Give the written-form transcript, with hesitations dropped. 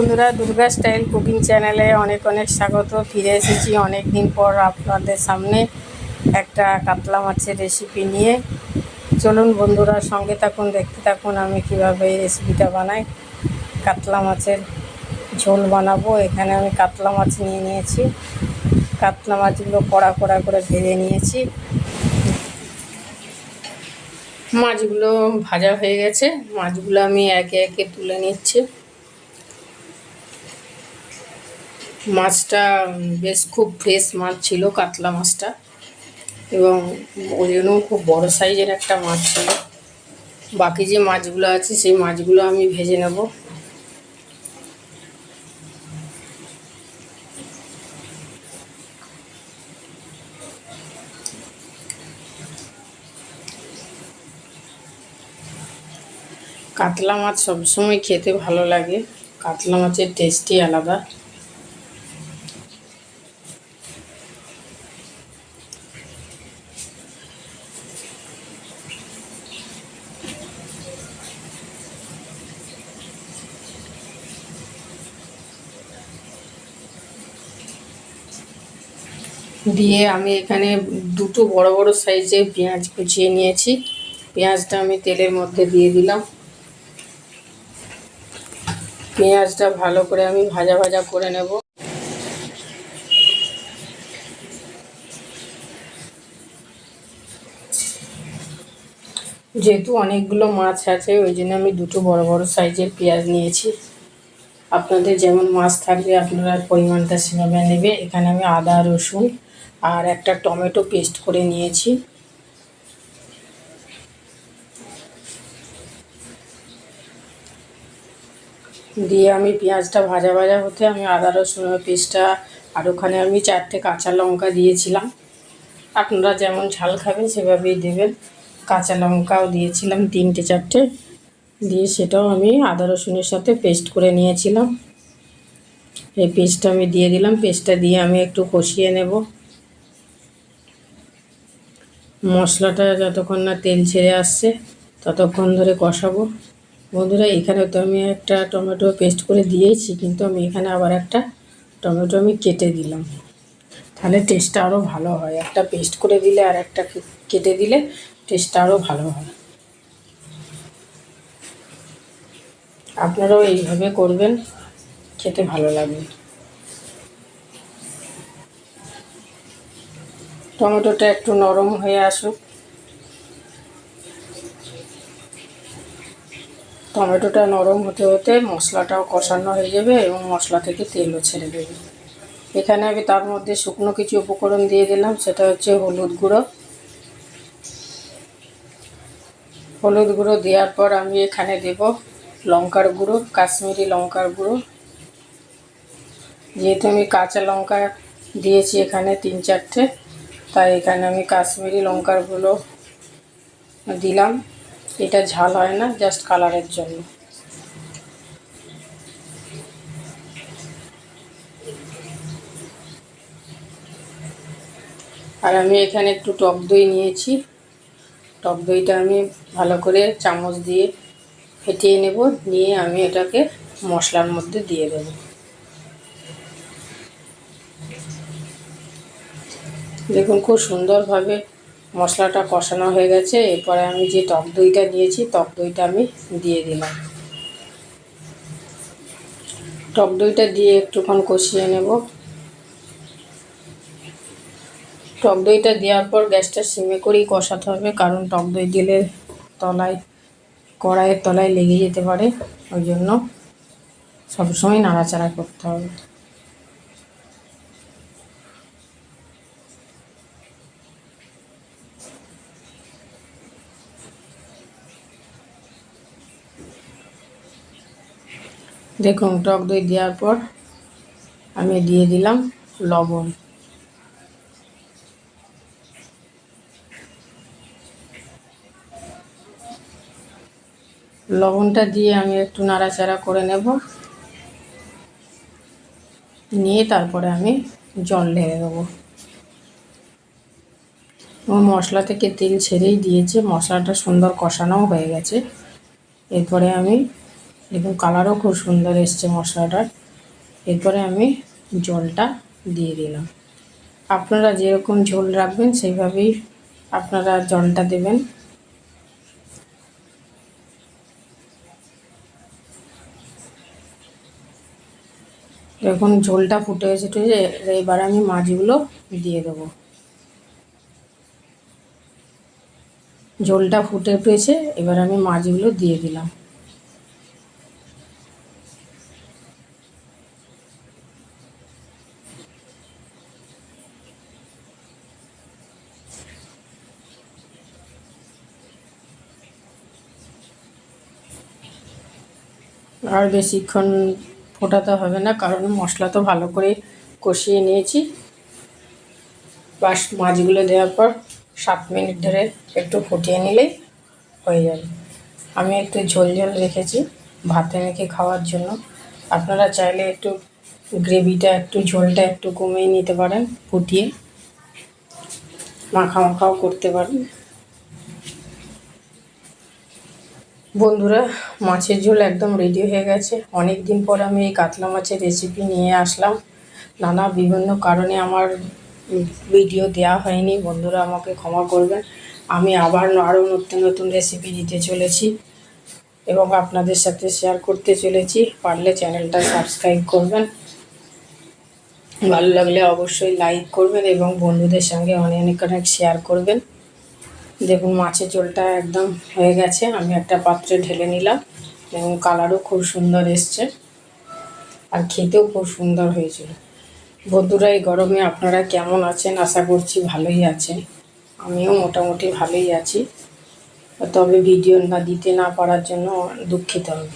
বন্ধুরা, Durga style cooking চ্যানেলে অনেক অনেক স্বাগত। ফিরে এসেছি অনেক দিন পর আপনাদের সামনে একটা কাতলা মাছের রেসিপি নিয়ে। চলুন বন্ধুরা, সঙ্গে থাকুন, দেখতে থাকুন আমি কিভাবে এই রেসিপিটা বানাই। কাতলা মাছের ঝোল বানাবো। এখানে আমি কাতলা মাছ নিয়ে নিয়েছি। কাতলা মাছগুলো কড়া কড়া করে ভেজে নিয়েছি। মাছগুলো ভাজা হয়ে গেছে। মাছগুলো আমি একে একে তুলে নিচ্ছি। মাছটা বেশ খুব ফ্রেশ মাছ ছিল, কাতলা মাছটা, এবং ওই জন্য খুব বড় সাইজের একটা মাছ ছিল। বাকি যে মাছগুলো আছে সেই মাছগুলো আমি ভেজে নেব। কাতলা মাছ সবসময় খেতে ভালো লাগে। কাতলা মাছের টেস্টই আলাদা। দিয়ে আমি এখানে দুটো বড় বড় সাইজের পেঁয়াজ কুচিয়ে নিয়েছি। পেঁয়াজটা আমি তেলের মধ্যে দিয়ে দিলাম। পেঁয়াজটা ভালো করে আমি ভাজা ভাজা করে নেব। যেহেতু অনেকগুলো মাছ আছে ওই জন্য আমি দুটো বড় বড় সাইজের পেঁয়াজ নিয়েছি। আপনাদের যেমন মাছ থাকবে আপনারা পরিমাণটা সেভাবে নেবে। এখানে আমি আদা, রসুন আর একটা টমেটো পেস্ট করে নিয়েছি। দিয়ে আমি পেঁয়াজটা ভাজা ভাজা হতে আমি আদা রসুনের পেস্টটা, আর ওখানে আমি 4টে কাঁচা লঙ্কা দিয়েছিলাম। আপনারা যেমন ঝাল খাবেন সেভাবেই দেবেন। কাঁচা লঙ্কাও দিয়েছিলাম 3টে 4টে, দিয়ে সেটাও আমি আদা রসুনের সাথে পেস্ট করে নিয়েছিলাম। এই পেস্টটা আমি দিয়ে দিলাম। পেস্টটা দিয়ে আমি একটু কষিয়ে নেব। মশলাটা যতক্ষণ না তেল ছেড়ে আসছে ততক্ষণ ধরে কষাবো। বন্ধুরা, এখানে তো আমি একটা টমেটো পেস্ট করে দিয়েছি, কিন্তু আমি এখানে আবার একটা টমেটো আমি কেটে দিলাম। তাহলে টেস্টটা আরও ভালো হয়। একটা পেস্ট করে দিলে আর একটা কেটে দিলে টেস্টটা আরও ভালো হয়। আপনারাও এইভাবে করবেন, খেতে ভালো লাগবে। টমেটোটা একটু নরম হয়ে আসুক। টমেটোটা নরম হতে হতে মশলাটাও কষানো হয়ে যাবে এবং মশলা থেকে তেলও ছেড়ে দেবে। এখানে আমি তার মধ্যে শুকনো কিছু উপকরণ দিয়ে দিলাম। সেটা হচ্ছে হলুদ গুঁড়ো। হলুদ গুঁড়ো দেওয়ার পর আমি এখানে দেব লঙ্কার গুঁড়ো, কাশ্মীরি লঙ্কার গুঁড়ো। যেহেতু আমি কাঁচা লঙ্কা দিয়েছি এখানে 3-4টে, তাই এখানে আমি কাশ্মীরি লঙ্কার গুঁড়ো দিলাম। এটা ঝাল হয় না, জাস্ট কালারের জন্য। আর আমি এখানে একটু টক দই নিয়েছি। টক দইটা আমি ভালো করে চামচ দিয়ে ফেটিয়ে নেব। নিয়ে আমি এটাকে মশলার মধ্যে দিয়ে দেব। দেখুন খুব সুন্দরভাবে মশলাটা কষানো হয়ে গেছে। এরপরে আমি যে টক দইটা নিয়েছি টক দইটা আমি দিয়ে দিলাম। টক দইটা দিয়ে একটুক্ষণ কষিয়ে নেব। টক দইটা দেওয়ার পর গ্যাসটা সিমে করেই কষাতে হবে, কারণ টক দই দিলে তলায় কড়াইয়ের তলায় লেগে যেতে পারে। ওই জন্য সবসময় নাড়াচাড়া করতে হবে। দেখুন টক দই দেওয়ার পর আমি দিয়ে দিলাম লবণ। লবণটা দিয়ে আমি একটু নাড়াচাড়া করে নেব। নিয়ে তারপরে আমি জল ঢেলে দেবো। মশলা থেকে তেল ছেড়েই দিয়েছে, মশলাটা সুন্দর কষানোও হয়ে গেছে। এরপরে আমি দেখুন কালারও খুব সুন্দর এসছে মশলাটার। এরপরে আমি জলটা দিয়ে দিলাম। আপনারা যেরকম ঝোল রাখবেন সেইভাবেই আপনারা জলটা দেবেন। এখন ঝোলটা ফুটে এসেছে, এবার আমি মাছগুলো দিয়ে দেবো। ঝোলটা ফুটে উঠেছে, এবার আমি মাছগুলো দিয়ে দিলাম। আর বেশিক্ষণ ফোটাতে হবে না, কারণ মশলা তো ভালো করে কষিয়ে নিয়েছি। বাস মাছগুলো দেওয়ার পর 7 মিনিট ধরে একটু ফুটিয়ে নিলেই হয়ে যাবে। আমি একটু ঝোল ঝোল রেখেছি ভাতে মেখে খাওয়ার জন্য। আপনারা চাইলে একটু গ্রেভিটা একটু ঝোলটা একটু কমিয়ে নিতে পারেন, ফুটিয়ে মাখা মাখাও করতে পারেন। বন্ধুরা, মাছের ঝোল একদম রেডি হয়ে গেছে। অনেক দিন পর আমি এই কাতলা মাছের রেসিপি নিয়ে আসলাম। বিভিন্ন কারণে আমার ভিডিও দেওয়া হয়নি, বন্ধুরা আমাকে ক্ষমা করবেন। আমি আবার আরও নতুন নতুন রেসিপি দিতে চলেছি এবং আপনাদের সাথে শেয়ার করতে চলেছি। পারলে চ্যানেলটা সাবস্ক্রাইব করবেন, ভালো লাগলে অবশ্যই লাইক করবেন এবং বন্ধুদের সঙ্গে অনেক অনেক শেয়ার করবেন। দেখুন মাছের ঝোলটা একদম হয়ে গেছে, আমি একটা পাত্রে ঢেলে নিলাম এবং কালারও খুব সুন্দর এসছে আর খেতেও খুব সুন্দর হয়েছিল। বন্ধুরা, এই গরমে আপনারা কেমন আছেন? আশা করছি ভালোই আছেন। আমিও মোটামুটি ভালোই আছি, তবে ভিডিও দিতে না পারার জন্য দুঃখিত আমি।